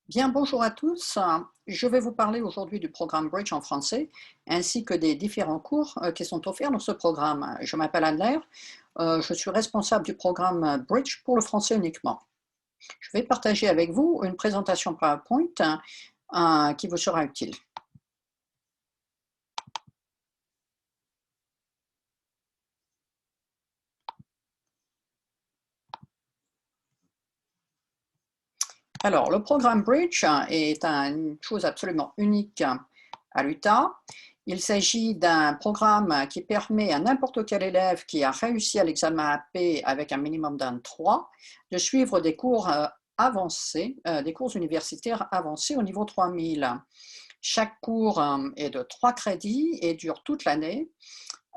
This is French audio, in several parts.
Bien, bonjour à tous. Je vais vous parler aujourd'hui du programme Bridge en français, ainsi que des différents cours qui sont offerts dans ce programme. Je m'appelle Anne-Laire, je suis responsable du programme Bridge pour le français uniquement. Je vais partager avec vous une présentation PowerPoint qui vous sera utile. Alors, le programme Bridge est une chose absolument unique à l'Utah. Il s'agit d'un programme qui permet à n'importe quel élève qui a réussi à l'examen AP avec un minimum d'un 3 de suivre des cours avancés, des cours universitaires avancés au niveau 3000. Chaque cours est de 3 crédits et dure toute l'année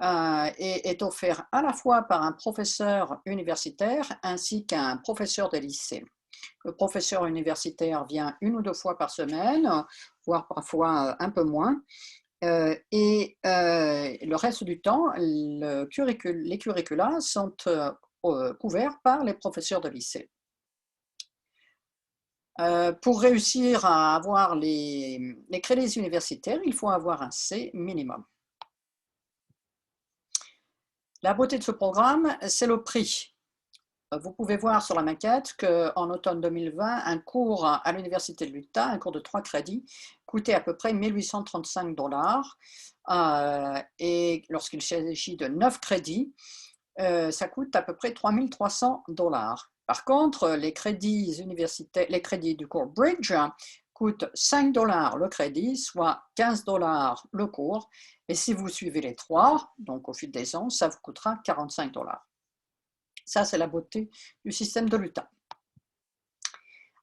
et est offert à la fois par un professeur universitaire ainsi qu'un professeur de lycée. Le professeur universitaire vient 1 ou 2 fois par semaine, voire parfois un peu moins. Et le reste du temps, les curricula sont couverts par les professeurs de lycée. Pour réussir à avoir les crédits universitaires, il faut avoir un C minimum. La beauté de ce programme, c'est le prix. Vous pouvez voir sur la maquette qu'en automne 2020, un cours à l'Université de l'Utah, un cours de 3 crédits, coûtait à peu près 1 835 $. Et lorsqu'il s'agit de 9 crédits, ça coûte à peu près 3 300 $. Par contre, les crédits universitaires, les crédits du cours Bridge coûtent 5 $ le crédit, soit 15 $ le cours. Et si vous suivez les 3, donc au fil des ans, ça vous coûtera 45 $. Ça, c'est la beauté du système de l'Utah.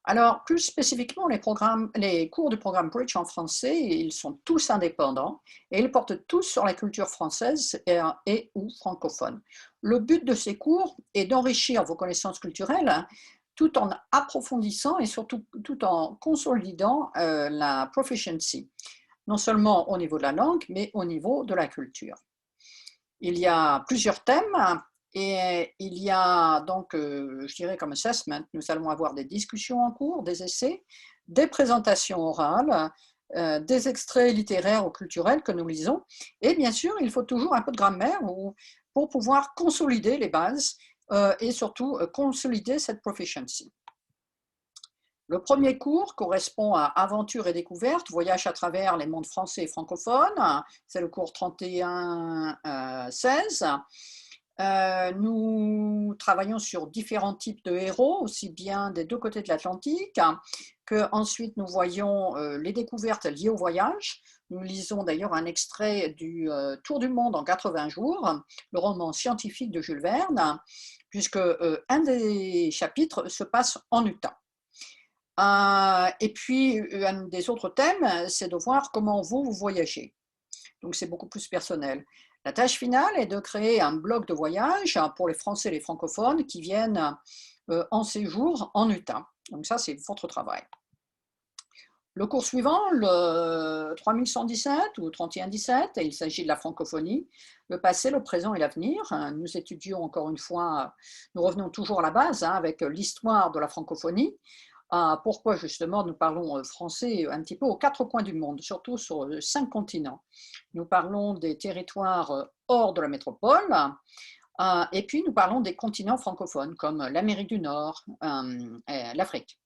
Alors, plus spécifiquement, les cours du programme Bridge en français, ils sont tous indépendants et ils portent tous sur la culture française et ou francophone. Le but de ces cours est d'enrichir vos connaissances culturelles tout en approfondissant et surtout tout en consolidant la proficiency, non seulement au niveau de la langue, mais au niveau de la culture. Il y a plusieurs thèmes et il y a donc, je dirais comme assessment, nous allons avoir des discussions en cours, des essais, des présentations orales, des extraits littéraires ou culturels que nous lisons et bien sûr, il faut toujours un peu de grammaire pour pouvoir consolider les bases et surtout consolider cette proficiency. Le premier cours correspond à Aventure et découverte, voyage à travers les mondes français et francophones. C'est le cours 31-16. Nous travaillons sur différents types de héros, aussi bien des deux côtés de l'Atlantique, que ensuite nous voyons les découvertes liées au voyage. Nous lisons d'ailleurs un extrait du Tour du monde en 80 jours, le roman scientifique de Jules Verne, puisque un des chapitres se passe en Utah. Et puis, un des autres thèmes, c'est de voir comment vous voyagez. Donc, c'est beaucoup plus personnel. La tâche finale est de créer un blog de voyage pour les Français et les francophones qui viennent en séjour en Utah. Donc ça, c'est votre travail. Le cours suivant, le 3117 ou 3117, il s'agit de la francophonie, le passé, le présent et l'avenir. Nous étudions encore une fois, nous revenons toujours à la base avec l'histoire de la francophonie. Pourquoi justement nous parlons français un petit peu aux 4 coins du monde, surtout sur 5 continents. Nous parlons des territoires hors de la métropole, et puis nous parlons des continents francophones comme l'Amérique du Nord, l'Afrique.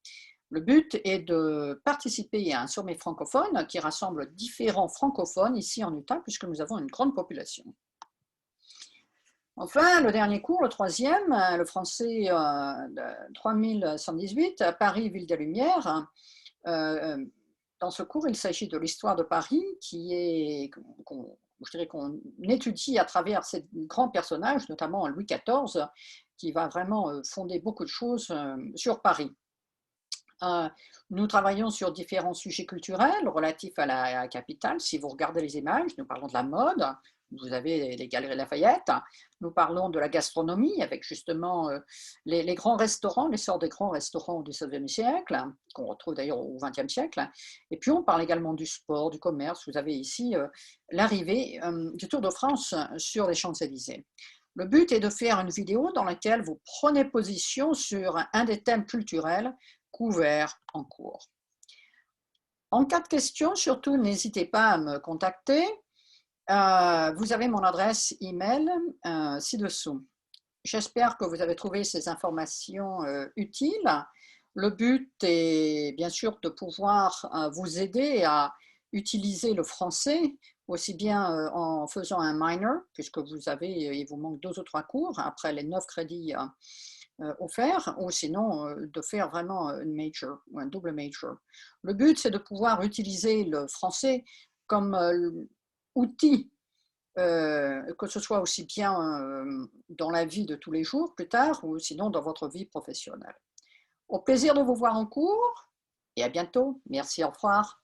Le but est de participer à un sommet francophone qui rassemble différents francophones ici en Utah, puisque nous avons une grande population. Enfin, le dernier cours, le troisième, le français 3118, Paris, ville des Lumières. Dans ce cours, il s'agit de l'histoire de Paris je dirais qu'on étudie à travers ces grands personnages, notamment Louis XIV, qui va vraiment fonder beaucoup de choses sur Paris. Nous travaillons sur différents sujets culturels relatifs à la capitale. Si vous regardez les images, nous parlons de la mode, vous avez les Galeries Lafayette, nous parlons de la gastronomie avec justement les grands restaurants, l'essor des grands restaurants du XIXe siècle, qu'on retrouve d'ailleurs au XXe siècle, et puis on parle également du sport, du commerce. Vous avez ici l'arrivée du Tour de France sur les Champs-Élysées. Le but est de faire une vidéo dans laquelle vous prenez position sur un des thèmes culturels couverts en cours. En cas de questions, surtout, n'hésitez pas à me contacter. Vous avez mon adresse email ci-dessous. J'espère que vous avez trouvé ces informations utiles. Le but est bien sûr de pouvoir vous aider à utiliser le français, aussi bien en faisant un minor, puisque il vous manque 2 ou 3 cours après les 9 crédits offerts, ou sinon de faire vraiment une major ou un double major. Le but, c'est de pouvoir utiliser le français comme outil, que ce soit aussi bien dans la vie de tous les jours plus tard, ou sinon dans votre vie professionnelle. Au plaisir de vous voir en cours et à bientôt. Merci, au revoir.